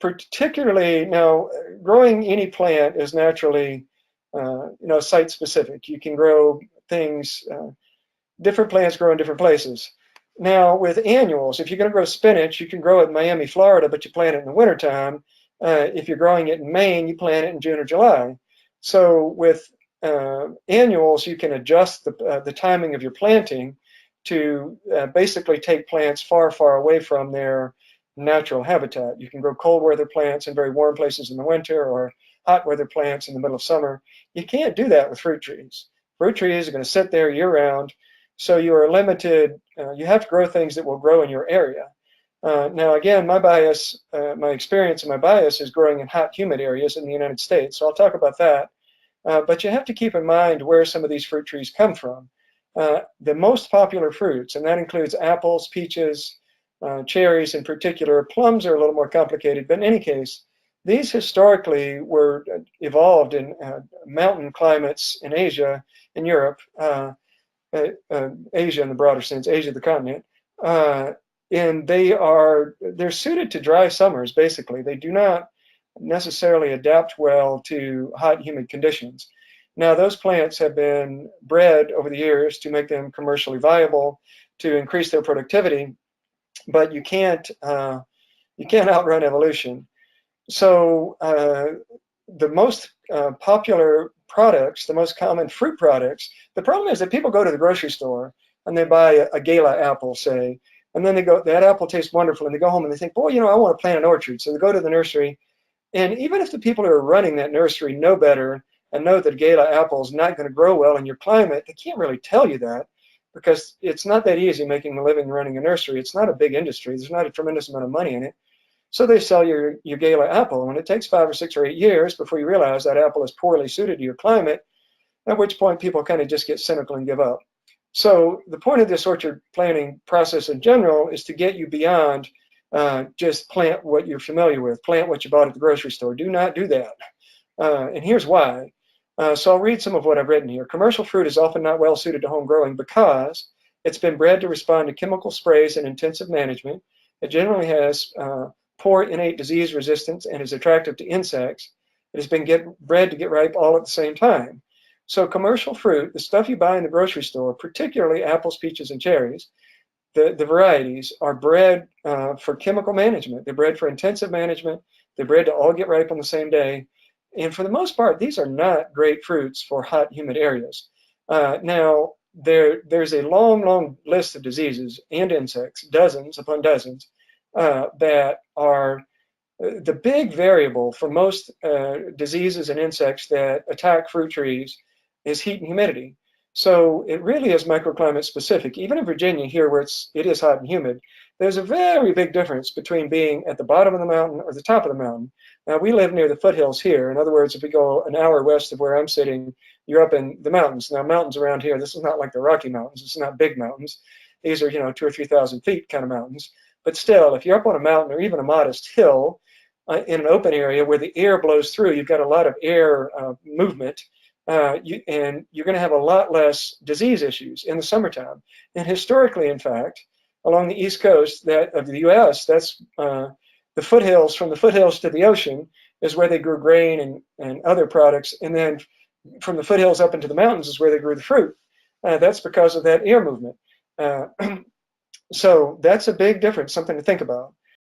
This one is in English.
Particularly now, growing any plant is naturally, site specific. You can grow things, different plants grow in different places. Now, with annuals, if you're going to grow spinach, you can grow it in Miami, Florida, but you plant it in the wintertime. If you're growing it in Maine, you plant it in June or July. So with annuals, you can adjust the timing of your planting to basically take plants far, far away from their natural habitat. You can grow cold weather plants in very warm places in the winter, or hot weather plants in the middle of summer. You can't do that with fruit trees. Fruit trees are going to sit there year round, so you are limited. You have to grow things that will grow in your area. Now, again, my bias, my experience and my bias is growing in hot, humid areas in the United States, so I'll talk about that. But you have to keep in mind where some of these fruit trees come from. The most popular fruits, and that includes apples, peaches, cherries in particular. Plums are a little more complicated, but in any case, these historically were evolved in mountain climates in Asia, in Europe, Asia in the broader sense, Asia the continent, and they're suited to dry summers. Basically, they do not necessarily adapt well to hot, humid conditions. Now, those plants have been bred over the years to make them commercially viable, to increase their productivity, but you can't outrun evolution. So the most popular products, the most common fruit products, the problem is that people go to the grocery store and they buy a Gala apple, say, and then that apple tastes wonderful, and they go home and they think, boy, I want to plant an orchard. So they go to the nursery, and even if the people who are running that nursery know better and know that a Gala apple is not going to grow well in your climate, they can't really tell you that, because it's not that easy making a living running a nursery. It's not a big industry. There's not a tremendous amount of money in it. So they sell your Gala apple, and it takes 5 or 6 or 8 years before you realize that apple is poorly suited to your climate, at which point people kind of just get cynical and give up. So the point of this orchard planting process in general is to get you beyond just plant what you're familiar with, plant what you bought at the grocery store. Do not do that. And here's why. So I'll read some of what I've written here. Commercial fruit is often not well suited to home growing because it's been bred to respond to chemical sprays and intensive management. It generally has poor innate disease resistance and is attractive to insects. It has been bred to get ripe all at the same time. So commercial fruit, the stuff you buy in the grocery store, particularly apples, peaches, and cherries, the varieties are bred for chemical management. They're bred for intensive management. They're bred to all get ripe on the same day. And for the most part, these are not great fruits for hot, humid areas. Now, there's a long, long list of diseases and insects, dozens upon dozens, that are the big variable for most diseases and insects that attack fruit trees is heat and humidity. So it really is microclimate specific. Even in Virginia here, where it is hot and humid, there's a very big difference between being at the bottom of the mountain or the top of the mountain. Now, we live near the foothills here. In other words, if we go an hour west of where I'm sitting, you're up in the mountains. Now, mountains around here, this is not like the Rocky Mountains. It's not big mountains. These are, 2,000 or 3,000 feet kind of mountains. But still, if you're up on a mountain or even a modest hill in an open area where the air blows through, you've got a lot of air movement, and you're going to have a lot less disease issues in the summertime. And historically, in fact, along the east coast of the U.S., that's the foothills. From the foothills to the ocean is where they grew grain and other products. And then from the foothills up into the mountains is where they grew the fruit. That's because of that air movement. So that's a big difference, something to think about.